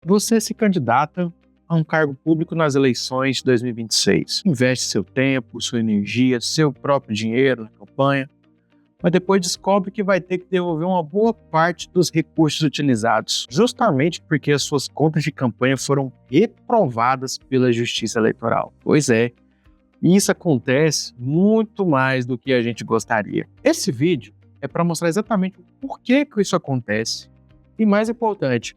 Você se candidata a um cargo público nas eleições de 2026. Investe seu tempo, sua energia, seu próprio dinheiro na campanha, mas depois descobre que vai ter que devolver uma boa parte dos recursos utilizados, justamente porque as suas contas de campanha foram reprovadas pela Justiça Eleitoral. Pois é, isso acontece muito mais do que a gente gostaria. Esse vídeo é para mostrar exatamente o porquê que isso acontece e, mais importante,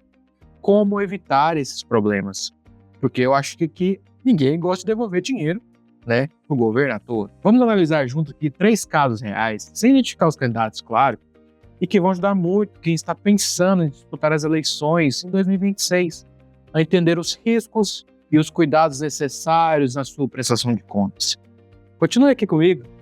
como evitar esses problemas. Porque eu acho que aqui ninguém gosta de devolver dinheiro, né, pro governo à toa. Vamos analisar junto aqui 3 casos reais, sem identificar os candidatos, claro, e que vão ajudar muito quem está pensando em disputar as eleições em 2026, a entender os riscos e os cuidados necessários na sua prestação de contas. Continue aqui comigo.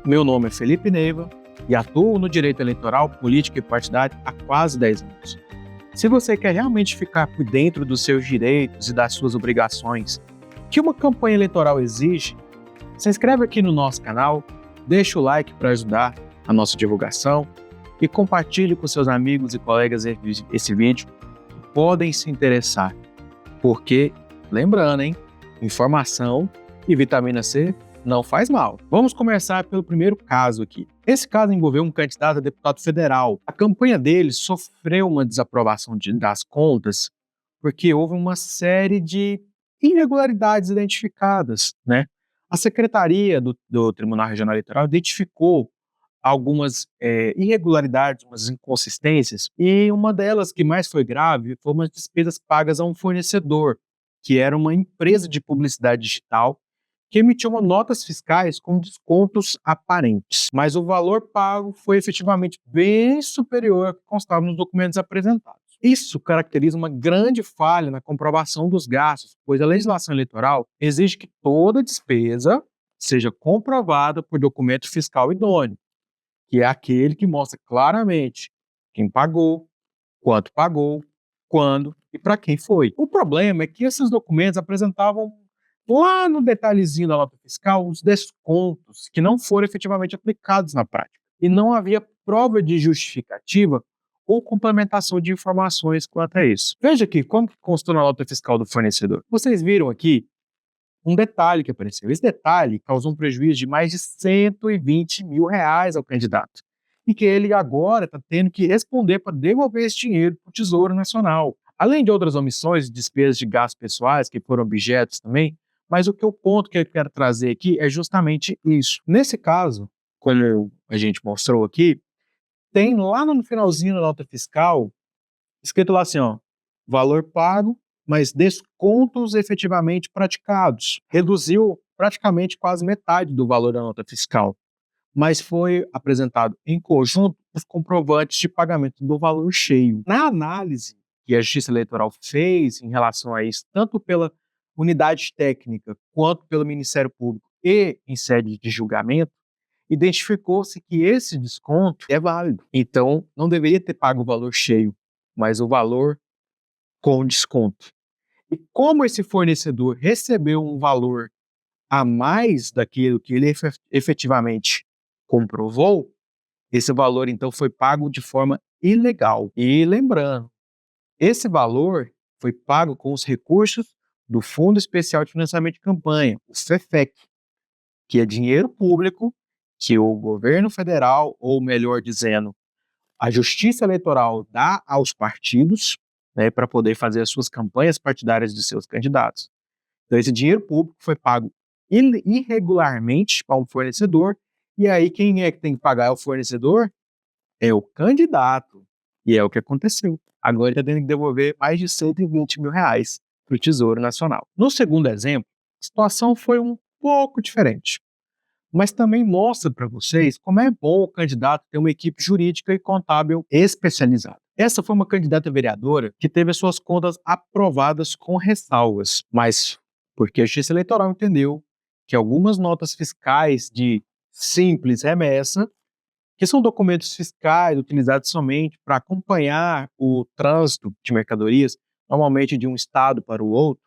Meu nome é Felipe Neiva e atuo no direito eleitoral, político e partidário há quase 10 anos. Se você quer realmente ficar por dentro dos seus direitos e das suas obrigações que uma campanha eleitoral exige, se inscreve aqui no nosso canal, deixa o like para ajudar a nossa divulgação e compartilhe com seus amigos e colegas esse vídeo que podem se interessar. Porque, lembrando, informação e vitamina C não faz mal. Vamos começar pelo primeiro caso aqui. Esse caso envolveu um candidato a deputado federal. A campanha dele sofreu uma desaprovação das contas porque houve uma série de irregularidades identificadas, né? A Secretaria do Tribunal Regional Eleitoral identificou algumas irregularidades, umas inconsistências, e uma delas que mais foi grave foi umas despesas pagas a um fornecedor, que era uma empresa de publicidade digital, que emitiu notas fiscais com descontos aparentes, mas o valor pago foi efetivamente bem superior ao que constava nos documentos apresentados. Isso caracteriza uma grande falha na comprovação dos gastos, pois a legislação eleitoral exige que toda despesa seja comprovada por documento fiscal idôneo, que é aquele que mostra claramente quem pagou, quanto pagou, quando e para quem foi. O problema é que esses documentos apresentavam lá no detalhezinho da nota fiscal os descontos que não foram efetivamente aplicados na prática. E não havia prova de justificativa ou complementação de informações quanto a isso. Veja aqui como que constou na nota fiscal do fornecedor. Vocês viram aqui um detalhe que apareceu. Esse detalhe causou um prejuízo de mais de R$120 mil ao candidato. E que ele agora está tendo que responder para devolver esse dinheiro para o Tesouro Nacional. Além de outras omissões e despesas de gastos pessoais que foram objetos também, mas o ponto que eu quero trazer aqui é justamente isso. Nesse caso, como a gente mostrou aqui, tem lá no finalzinho da nota fiscal, escrito lá assim, ó, valor pago, mas descontos efetivamente praticados. Reduziu praticamente quase metade do valor da nota fiscal, mas foi apresentado em conjunto os comprovantes de pagamento do valor cheio. Na análise que a Justiça Eleitoral fez em relação a isso, tanto pela unidade técnica quanto pelo Ministério Público e em sede de julgamento, identificou-se que esse desconto é válido. Então, não deveria ter pago o valor cheio, mas o valor com desconto. E como esse fornecedor recebeu um valor a mais daquilo que ele efetivamente comprovou, esse valor então foi pago de forma ilegal. E lembrando, esse valor foi pago com os recursos do Fundo Especial de Financiamento de Campanha, o FEFEC, que é dinheiro público que o governo federal, ou melhor dizendo, a Justiça Eleitoral dá aos partidos, né, para poder fazer as suas campanhas partidárias de seus candidatos. Então esse dinheiro público foi pago irregularmente para um fornecedor, e aí quem é que tem que pagar é o fornecedor? É o candidato. E é o que aconteceu. Agora ele está tendo que devolver mais de R$120 mil para o Tesouro Nacional. No segundo exemplo, a situação foi um pouco diferente, mas também mostra para vocês como é bom o candidato ter uma equipe jurídica e contábil especializada. Essa foi uma candidata vereadora que teve as suas contas aprovadas com ressalvas, mas porque a Justiça Eleitoral entendeu que algumas notas fiscais de simples remessa, que são documentos fiscais utilizados somente para acompanhar o trânsito de mercadorias, normalmente de um estado para o outro,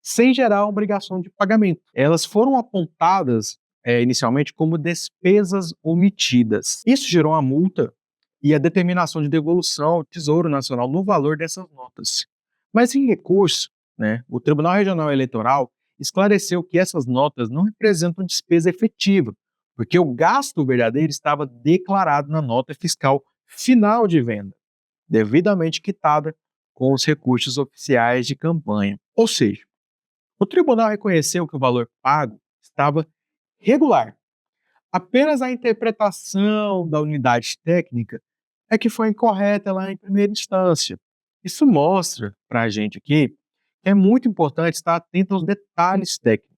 sem gerar obrigação de pagamento. Elas foram apontadas inicialmente como despesas omitidas. Isso gerou uma multa e a determinação de devolução ao Tesouro Nacional no valor dessas notas. Mas em recurso, né, o Tribunal Regional Eleitoral esclareceu que essas notas não representam despesa efetiva, porque o gasto verdadeiro estava declarado na nota fiscal final de venda, devidamente quitada com os recursos oficiais de campanha. Ou seja, o tribunal reconheceu que o valor pago estava regular. Apenas a interpretação da unidade técnica é que foi incorreta lá em primeira instância. Isso mostra para a gente aqui que é muito importante estar atento aos detalhes técnicos,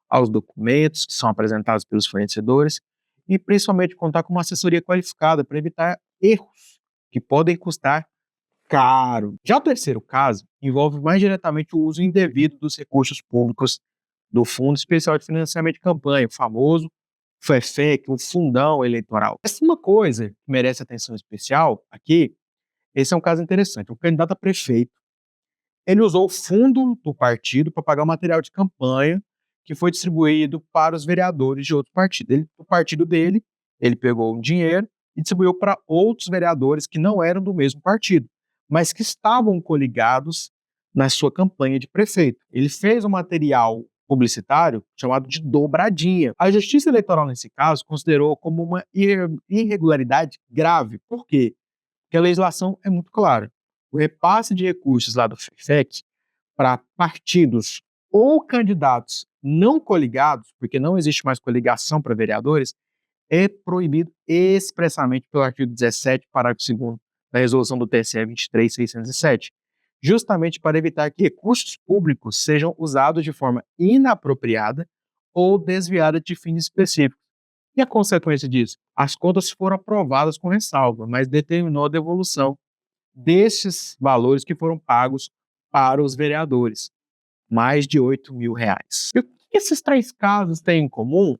aos documentos que são apresentados pelos fornecedores e principalmente contar com uma assessoria qualificada para evitar erros que podem custar caro. Já o terceiro caso envolve mais diretamente o uso indevido dos recursos públicos do Fundo Especial de Financiamento de Campanha, o famoso FEFEC, o fundão eleitoral. Essa é uma coisa que merece atenção especial aqui. Esse é um caso interessante. O candidato a prefeito, ele usou o fundo do partido para pagar o material de campanha que foi distribuído para os vereadores de outros partidos. O partido dele, ele pegou o dinheiro e distribuiu para outros vereadores que não eram do mesmo partido, mas que estavam coligados na sua campanha de prefeito. Ele fez um material publicitário chamado de dobradinha. A Justiça Eleitoral, nesse caso, considerou como uma irregularidade grave. Por quê? Porque a legislação é muito clara. O repasse de recursos lá do FEFEC para partidos ou candidatos não coligados, porque não existe mais coligação para vereadores, é proibido expressamente pelo artigo 17, parágrafo 2º da resolução do TSE 23.607, justamente para evitar que recursos públicos sejam usados de forma inapropriada ou desviada de fins específicos. E a consequência disso? As contas foram aprovadas com ressalva, mas determinou a devolução desses valores que foram pagos para os vereadores, mais de R$ 8.000. E o que esses três casos têm em comum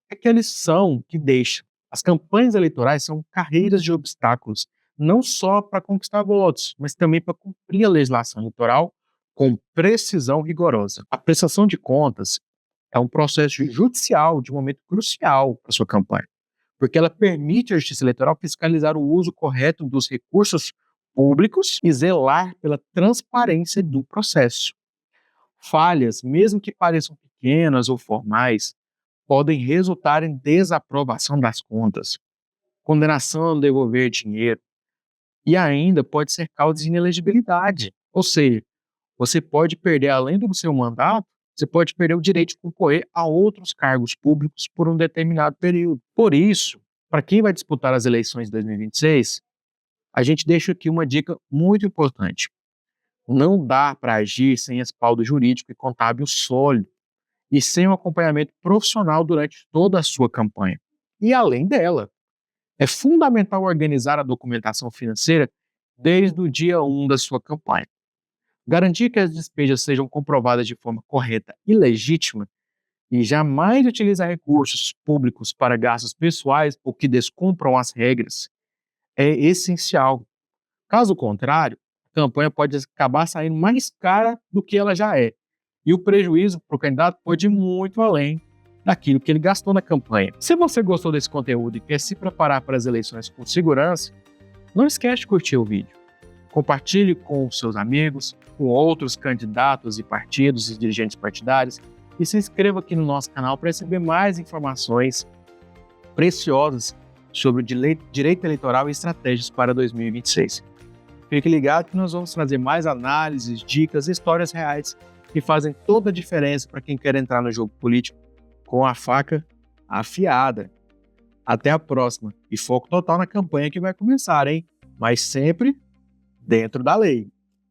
é que eles que deixam. As campanhas eleitorais são carreiras de obstáculos, não só para conquistar votos, mas também para cumprir a legislação eleitoral com precisão rigorosa. A prestação de contas é um processo judicial de um momento crucial para sua campanha, porque ela permite à Justiça Eleitoral fiscalizar o uso correto dos recursos públicos e zelar pela transparência do processo. Falhas, mesmo que pareçam pequenas ou formais, podem resultar em desaprovação das contas, condenação a devolver dinheiro e ainda pode ser causa de inelegibilidade. Ou seja, você pode perder, além do seu mandato, você pode perder o direito de concorrer a outros cargos públicos por um determinado período. Por isso, para quem vai disputar as eleições de 2026, a gente deixa aqui uma dica muito importante. Não dá para agir sem respaldo jurídico e contábil sólido e sem um acompanhamento profissional durante toda a sua campanha. E além dela, é fundamental organizar a documentação financeira desde o dia 1 da sua campanha. Garantir que as despesas sejam comprovadas de forma correta e legítima e jamais utilizar recursos públicos para gastos pessoais ou que descumpram as regras é essencial. Caso contrário, a campanha pode acabar saindo mais cara do que ela já é. E o prejuízo para o candidato pode ir muito além daquilo que ele gastou na campanha. Se você gostou desse conteúdo e quer se preparar para as eleições com segurança, não esquece de curtir o vídeo. Compartilhe com seus amigos, com outros candidatos e partidos e dirigentes partidários e se inscreva aqui no nosso canal para receber mais informações preciosas sobre o direito eleitoral e estratégias para 2026. Fique ligado que nós vamos trazer mais análises, dicas e histórias reais que fazem toda a diferença para quem quer entrar no jogo político com a faca afiada. Até a próxima e foco total na campanha que vai começar, hein? Mas sempre dentro da lei.